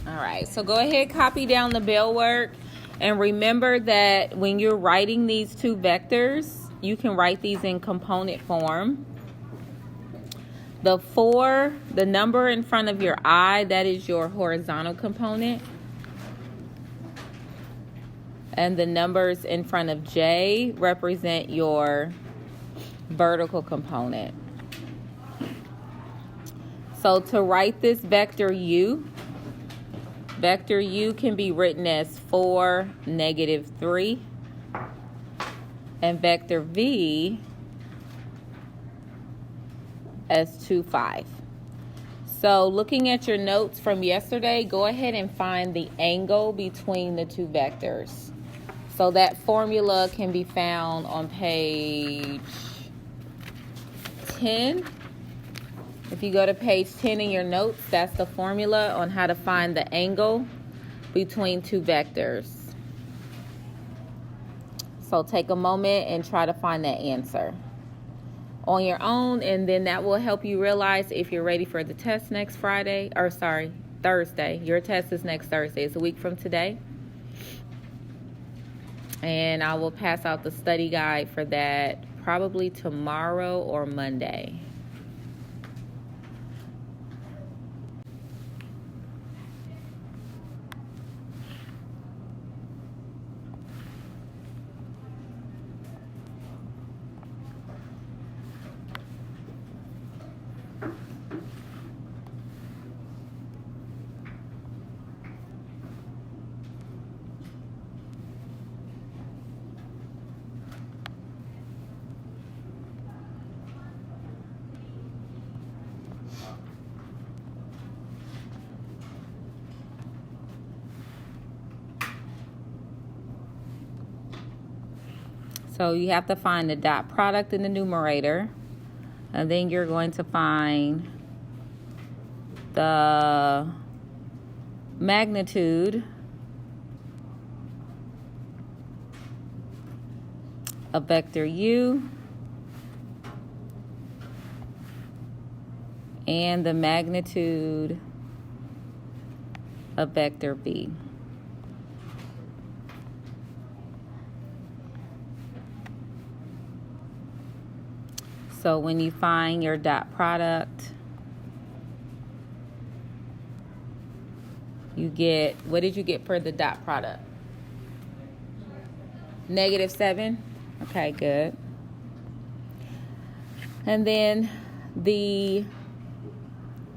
All right, so go ahead, copy down the bell work. And remember that when you're writing these two vectors, you can write these in component form. The 4, the number in front of your I, that is your horizontal component. And the numbers in front of J represent your vertical component. So to write this vector U can be written as 4, -3. And vector V as 2, 5. So looking at your notes from yesterday, go ahead and find the angle between the two vectors. So that formula can be found on page 10. If you go to page 10 in your notes, that's the formula on how to find the angle between two vectors. So take a moment and try to find that answer on your own, and then that will help you realize if you're ready for the test next Thursday. Your test is next Thursday. It's a week from today. And I will pass out the study guide for that probably tomorrow or Monday. So you have to find the dot product in the numerator, and then you're going to find the magnitude of vector U and the magnitude of vector V. So when you find your dot product, you get, what did you get for the dot product? -7? Okay, good. And then the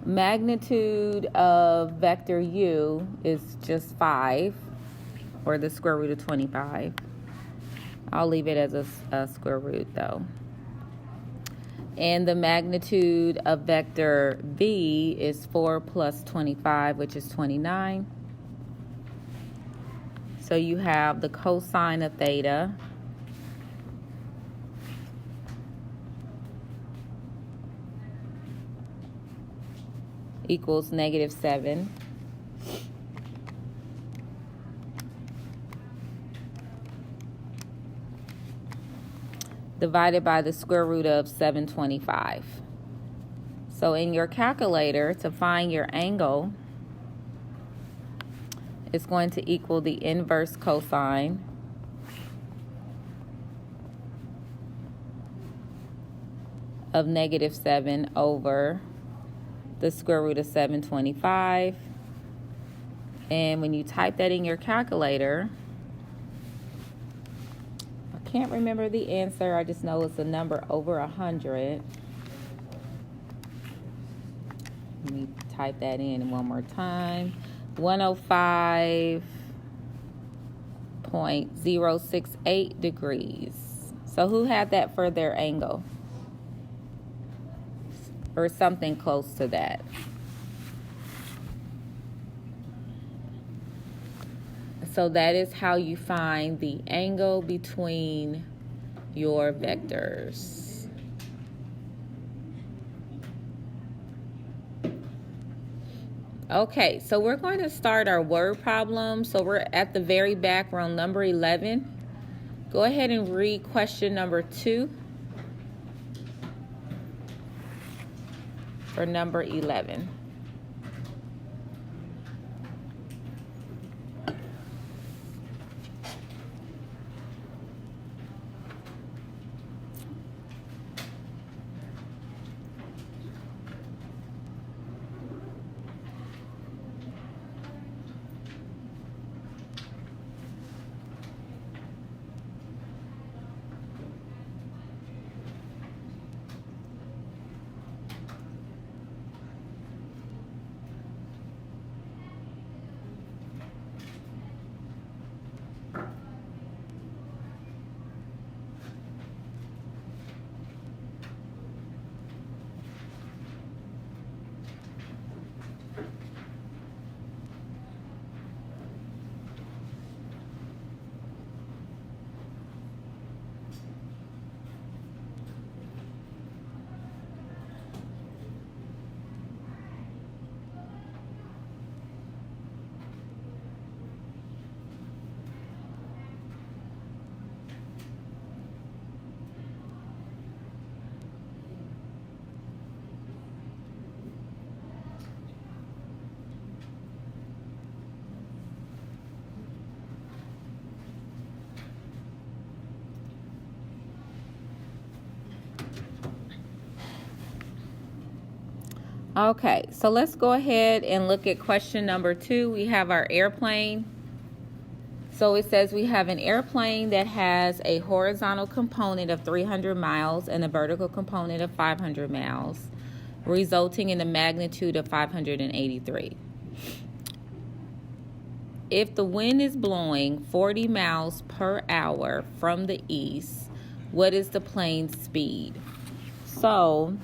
magnitude of vector U is just 5, or the square root of 25. I'll leave it as a square root though. And the magnitude of vector V is 4 plus 25, which is 29. So you have the cosine of theta equals -7. Divided by the square root of 725. So in your calculator, to find your angle, it's going to equal the inverse cosine of -7 over the square root of 725. And when you type that in your calculator, I can't remember the answer, I just know it's a number over 100. Let me type that in one more time. 105.068 degrees. So who had that for their angle? Or something close to that. So that is how you find the angle between your vectors. Okay, so we're going to start our word problem. So we're at the very back, we're on number 11. Go ahead and read question number 2. for number 11. Okay, so let's go ahead and look at question number 2. We have our airplane. So it says we have an airplane that has a horizontal component of 300 miles and a vertical component of 500 miles, resulting in a magnitude of 583. If the wind is blowing 40 miles per hour from the east, what is the plane's speed? So,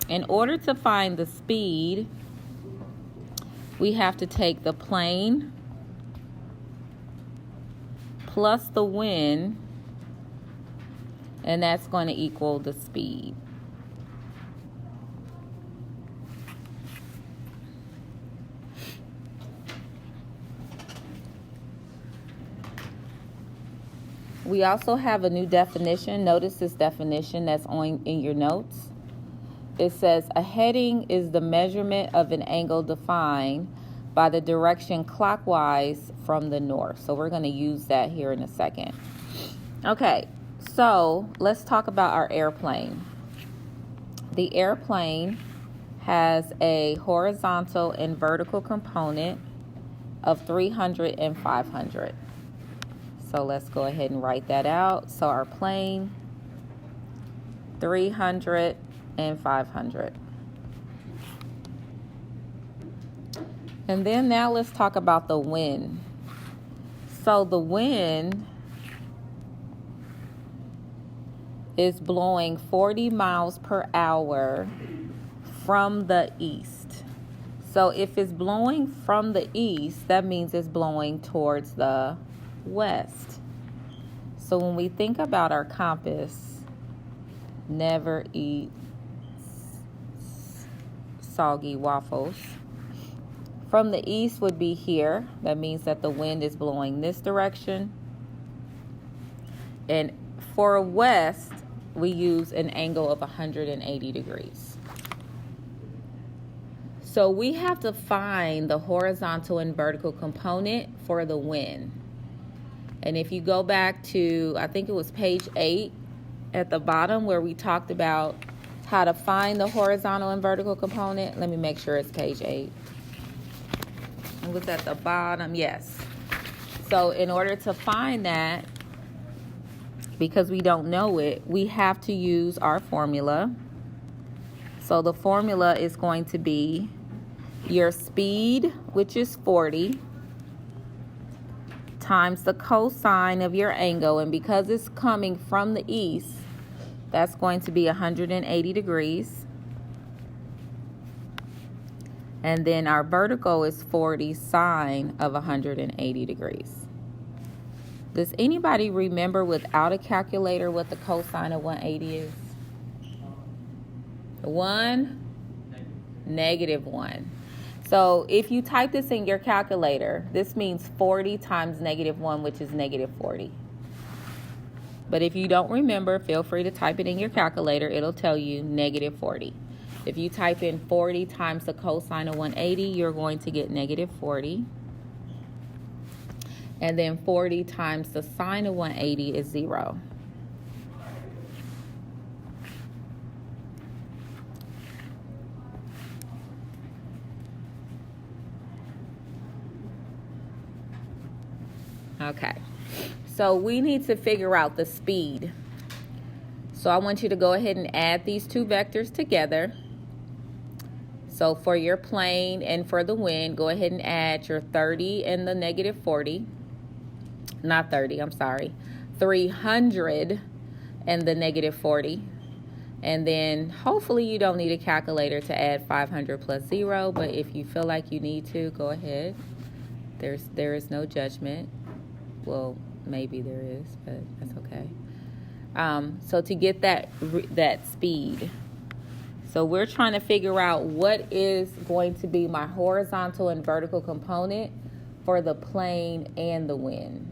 in order to find the speed, we have to take the plane plus the wind, and that's going to equal the speed. We also have a new definition. Notice this definition that's in your notes. It says a heading is the measurement of an angle defined by the direction clockwise from the north. So we're going to use that here in a second. Okay, so let's talk about our airplane. The airplane has a horizontal and vertical component of 300 and 500. So let's go ahead and write that out. So our plane, 300 and 500. And then now let's talk about the wind. So the wind is blowing 40 miles per hour from the east. So if it's blowing from the east, that means it's blowing towards the west. So when we think about our compass, never eat soggy waffles. From the east would be here. That means that the wind is blowing this direction. And for west, we use an angle of 180 degrees. So we have to find the horizontal and vertical component for the wind. And if you go back to, I think it was page 8 at the bottom where we talked about how to find the horizontal and vertical component. Let me make sure it's page 8. It was at the bottom, yes. So in order to find that, because we don't know it, we have to use our formula. So the formula is going to be your speed, which is 40, times the cosine of your angle. And because it's coming from the east, that's going to be 180 degrees. And then our vertical is 40 sine of 180 degrees. Does anybody remember without a calculator what the cosine of 180 is? 1? -1. So if you type this in your calculator, this means 40 times -1, which is -40. But if you don't remember, feel free to type it in your calculator. It'll tell you -40. If you type in 40 times the cosine of 180, you're going to get negative 40. And then 40 times the sine of 180 is 0. Okay, so we need to figure out the speed. So I want you to go ahead and add these two vectors together. So for your plane and for the wind, go ahead and add your 30 and the negative 40. Not 30, I'm sorry. 300 and the negative 40. And then hopefully you don't need a calculator to add 500 plus 0, but if you feel like you need to, go ahead. There is no judgment. Well, maybe there is, but that's okay. So to get that speed, so we're trying to figure out what is going to be my horizontal and vertical component for the plane and the wind.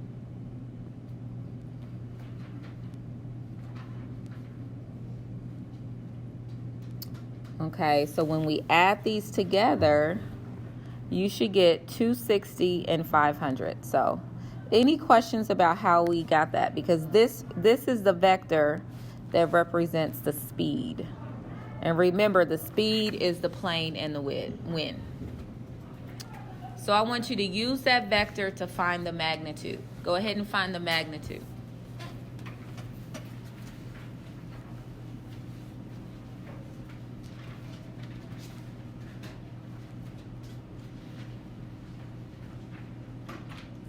Okay, so when we add these together, you should get 260 and 500. So any questions about how we got that? Because this is the vector that represents the speed. And remember, the speed is the plane and the wind. So I want you to use that vector to find the magnitude. Go ahead and find the magnitude.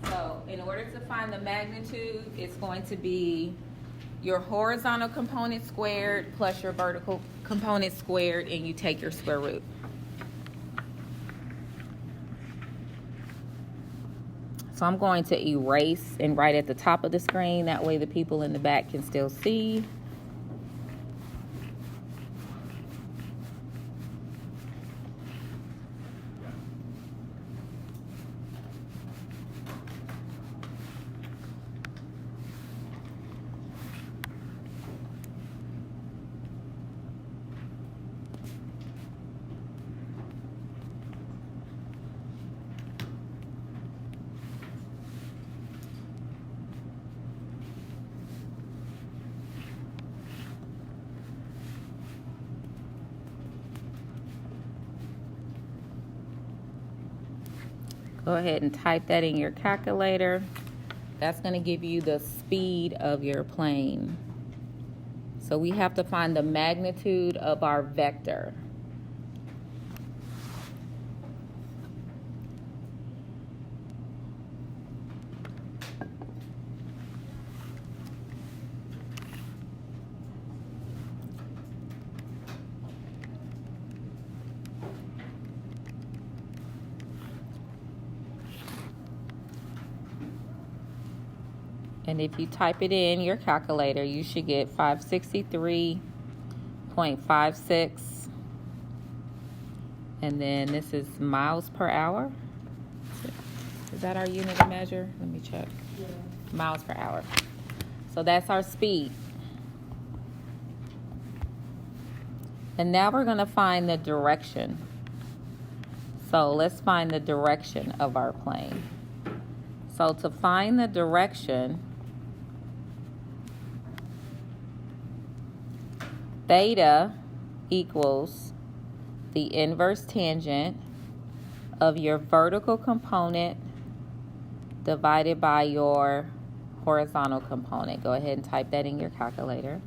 So in order to find the magnitude, it's going to be your horizontal component squared plus your vertical component squared, and you take your square root. So I'm going to erase and write at the top of the screen. That way the people in the back can still see. Go ahead and type that in your calculator. That's going to give you the speed of your plane. So we have to find the magnitude of our vector. And if you type it in your calculator, you should get 563.56. And then this is miles per hour. Is that our unit of measure? Let me check. Yeah. Miles per hour. So that's our speed. And now we're going to find the direction. So let's find the direction of our plane. So to find the direction, theta equals the inverse tangent of your vertical component divided by your horizontal component. Go ahead and type that in your calculator.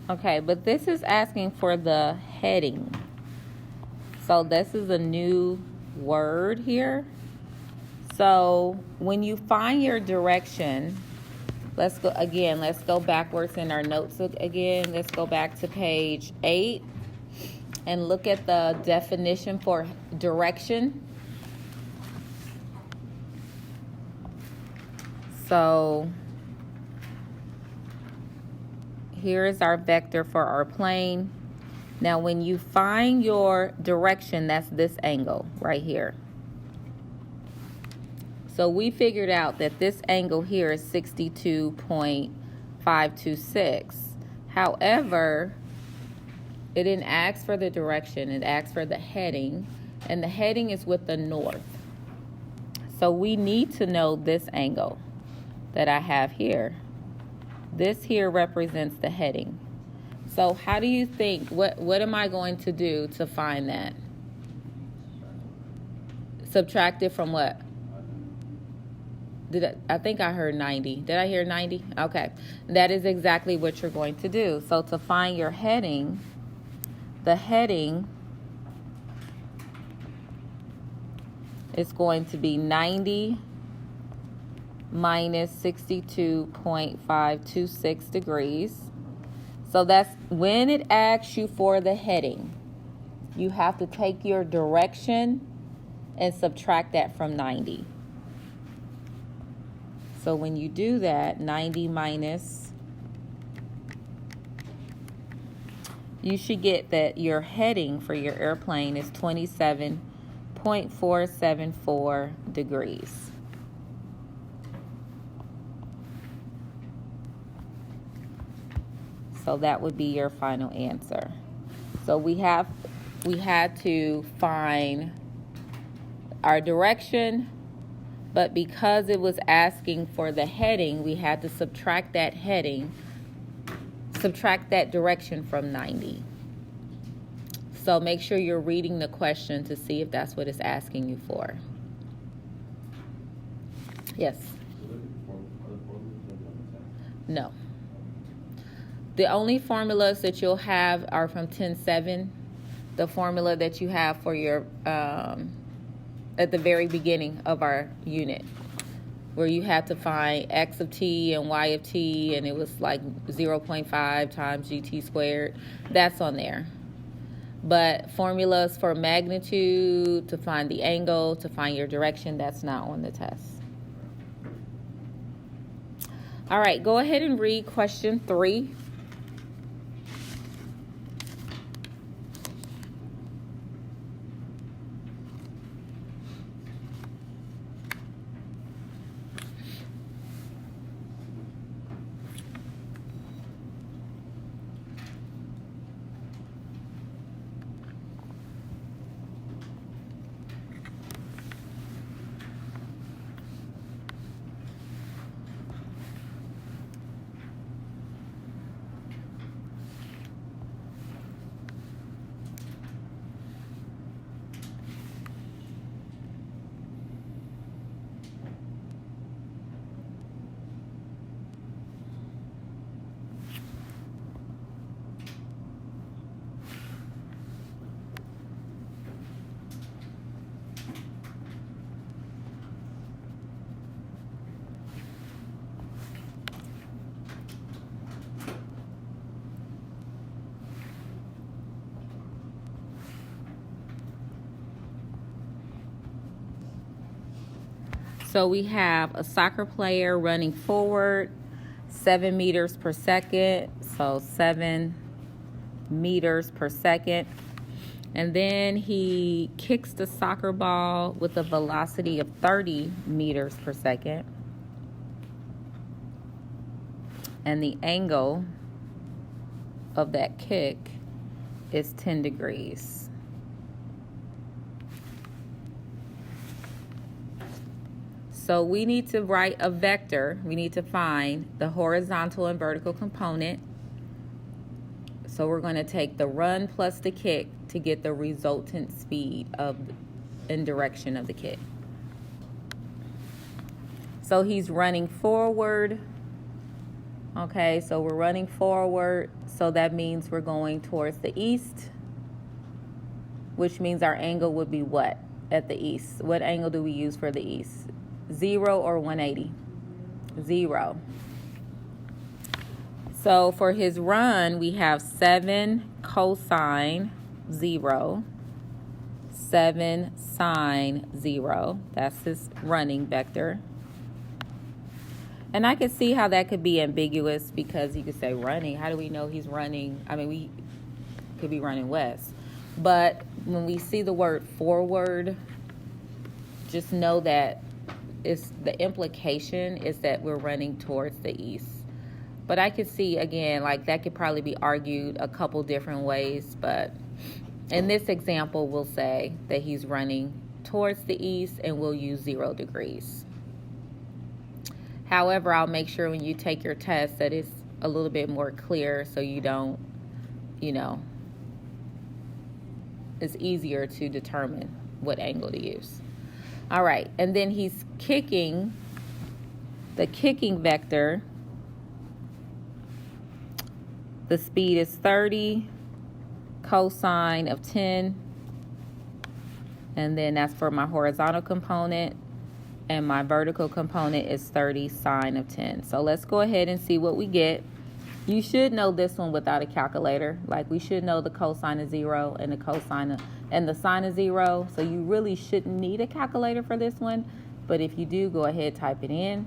Okay, but this is asking for the heading. So this is a new word here. So when you find your direction, Let's go again. Let's go backwards in our notes again. Let's go back to page 8 and look at the definition for direction. So here is our vector for our plane. Now when you find your direction, that's this angle right here. So we figured out that this angle here is 62.526. However, it didn't ask for the direction, it asked for the heading, and the heading is with the north. So we need to know this angle that I have here. This here represents the heading. So how do you think, what am I going to do to find that? Subtract it from what? I think I heard 90. Did I hear 90? Okay. That is exactly what you're going to do. So to find your heading, the heading is going to be 90 minus 62.526 degrees. So that's when it asks you for the heading, you have to take your direction and subtract that from 90. So when you do that, 90 minus, you should get that your heading for your airplane is 27.474 degrees. So that would be your final answer. So we had to find our direction, but because it was asking for the heading, we had to subtract that direction from 90. So make sure you're reading the question to see if that's what it's asking you for. Yes? No. The only formulas that you'll have are from 10.7, the formula that you have for your at the very beginning of our unit, where you had to find x of t and y of t, and it was like 0.5 times gt squared. That's on there. But formulas for magnitude, to find the angle, to find your direction, that's not on the test. All right, go ahead and read question 3. So we have a soccer player running forward 7 meters per second. So 7 meters per second. And then he kicks the soccer ball with a velocity of 30 meters per second. And the angle of that kick is 10 degrees. So we need to write a vector. We need to find the horizontal and vertical component. So we're going to take the run plus the kick to get the resultant speed and direction of the kick. So he's running forward. Okay, so we're running forward. So that means we're going towards the east, which means our angle would be what at the east? What angle do we use for the east? 0 or 180? 0. So for his run, we have 7 cosine 0, 7 sine 0. That's his running vector. And I could see how that could be ambiguous, because you could say running. How do we know he's running? I mean, we could be running west. But when we see the word forward, just know that the implication is that we're running towards the east. But I could see, again, like that could probably be argued a couple different ways. But in this example, we'll say that he's running towards the east, and we'll use 0 degrees. However, I'll make sure when you take your test that it's a little bit more clear, so you don't, it's easier to determine what angle to use. All right, and then he's kicking, the kicking vector, the speed is 30, cosine of 10, and then that's for my horizontal component, and my vertical component is 30 sine of 10. So let's go ahead and see what we get. You should know this one without a calculator. Like, we should know the cosine of 0 and the cosine of, and the sine of 0. So you really shouldn't need a calculator for this one. But if you do, go ahead, type it in.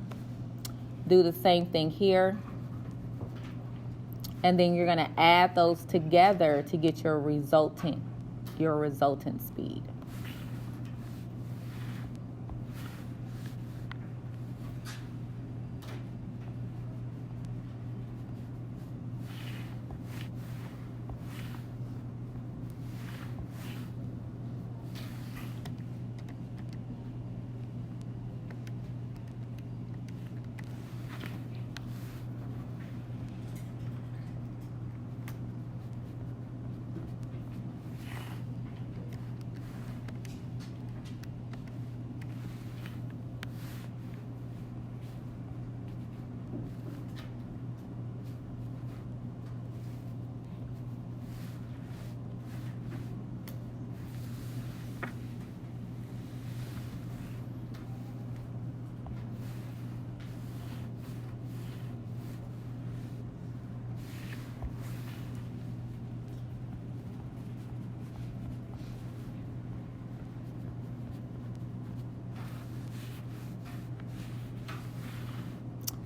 Do the same thing here. And then you're going to add those together to get your resultant speed.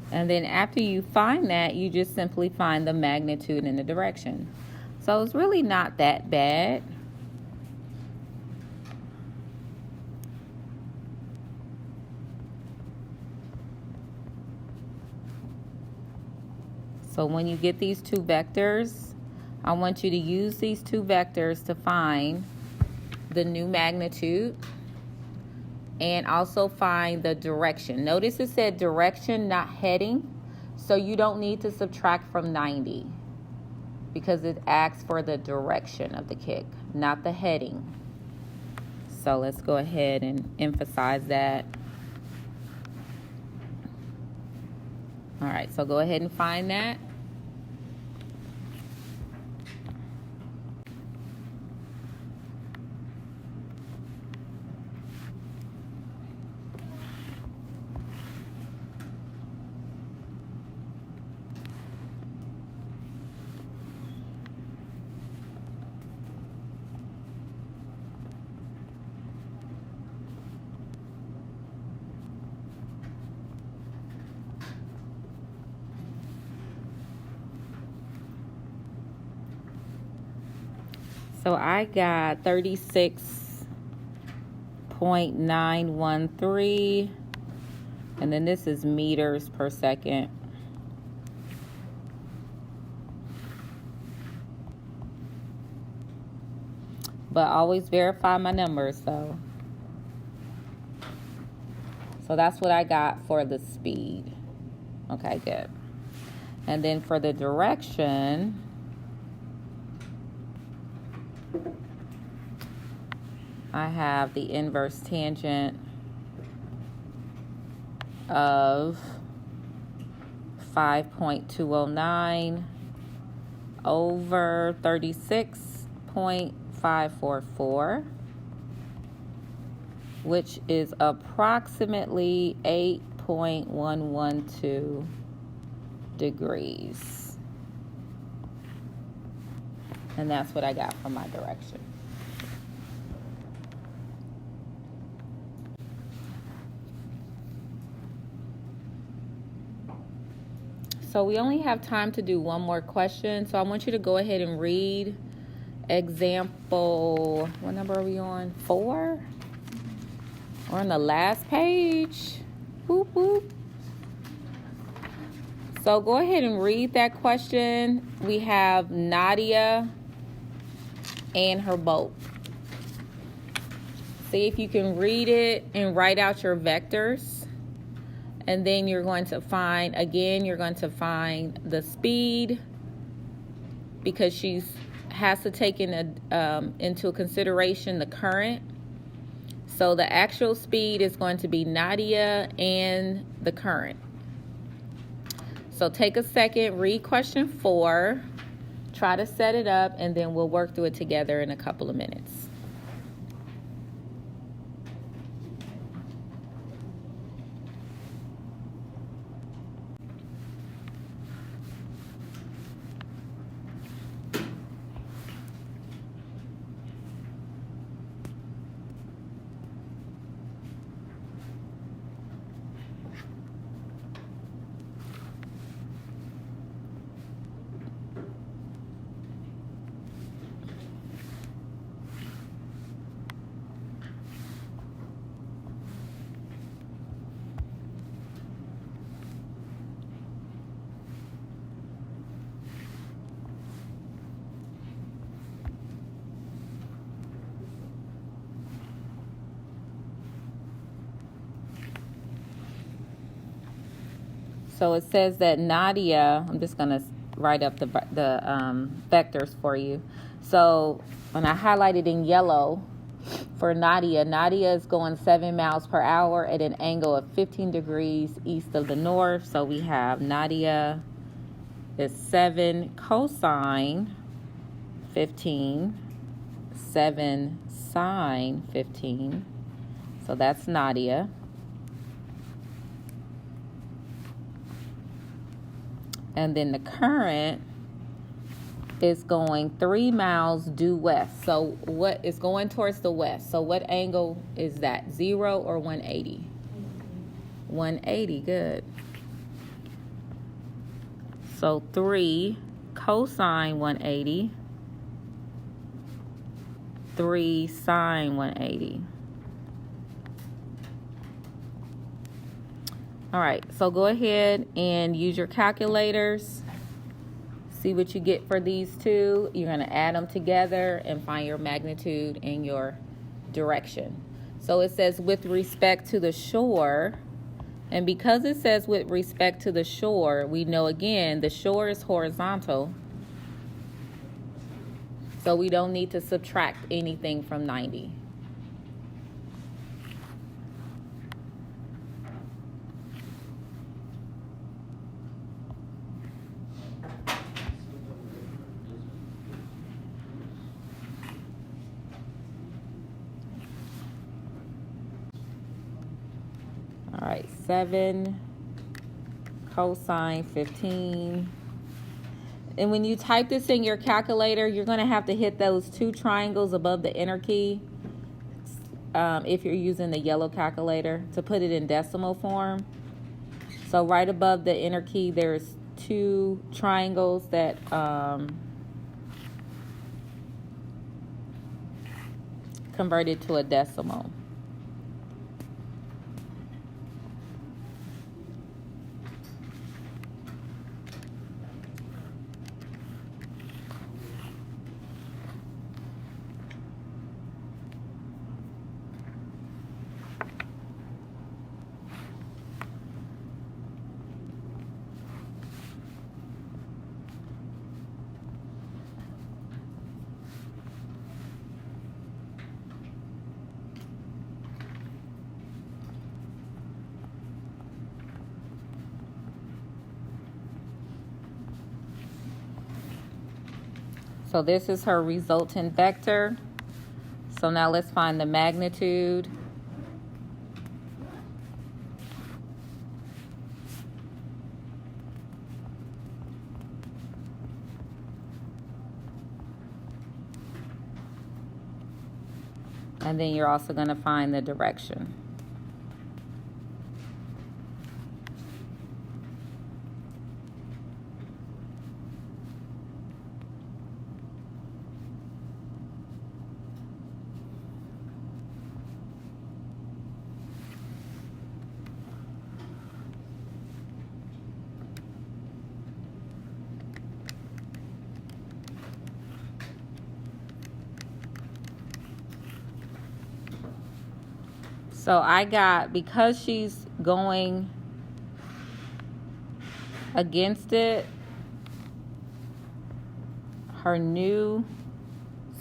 And then after you find that, you just simply find the magnitude and the direction. So it's really not that bad. So when you get these two vectors, I want you to use these two vectors to find the new magnitude and also find the direction. Notice it said direction, not heading. So you don't need to subtract from 90 because it asks for the direction of the kick, not the heading. So let's go ahead and emphasize that. All right, so go ahead and find that. So I got 36.913, and then this is meters per second. But always verify my numbers, though. So that's what I got for the speed. Okay, good. And then for the direction, I have the inverse tangent of 5.209 over 36.544, which is approximately 8.112 degrees. And that's what I got from my direction. So we only have time to do one more question. So I want you to go ahead and read example, what number are we on? 4? We're on the last page. Whoop, whoop. So go ahead and read that question. We have Nadia and her boat. See if you can read it and write out your vectors. And then you're going to find, again, you're going to find the speed, because she has to take into consideration the current. So the actual speed is going to be Nadia and the current. So take a second, read question 4, try to set it up, and then we'll work through it together in a couple of minutes. So it says that Nadia, I'm just going to write up the vectors for you. So when I highlighted in yellow for Nadia, Nadia is going 7 miles per hour at an angle of 15 degrees east of the north. So we have Nadia is 7 cosine 15, 7 sine 15. So that's Nadia. And then the current is going 3 miles due west. So what is going towards the west? So what angle is that? 0 or 180? 180, good. So 3 cosine 180, 3 sine 180. All right, so go ahead and use your calculators. See what you get for these two. You're going to add them together and find your magnitude and your direction. So it says with respect to the shore, and because it says with respect to the shore, we know again the shore is horizontal. So we don't need to subtract anything from 90. All right, 7 cosine 15. And when you type this in your calculator, you're going to have to hit those 2 triangles above the enter key if you're using the yellow calculator to put it in decimal form. So right above the enter key, there's 2 triangles that converted to a decimal. So this is her resultant vector. So now let's find the magnitude. And then you're also going to find the direction. So I got, because she's going against it, her new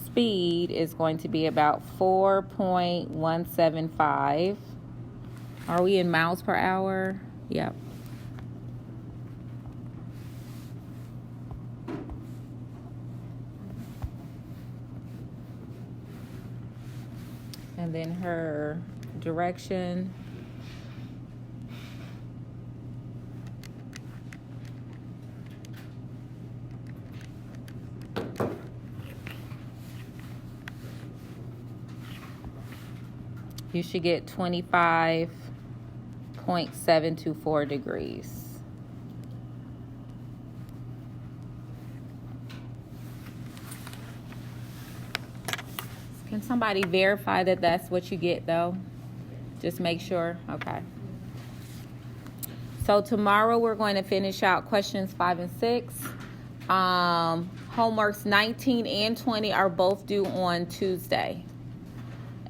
speed is going to be about 4.175. Are we in miles per hour? Yep. And then her direction you should get 25.724 degrees. Can somebody verify that that's what you get though? Just make sure. Okay. So tomorrow we're going to finish out questions 5 and 6. Homeworks 19 and 20 are both due on Tuesday.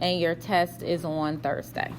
And your test is on Thursday.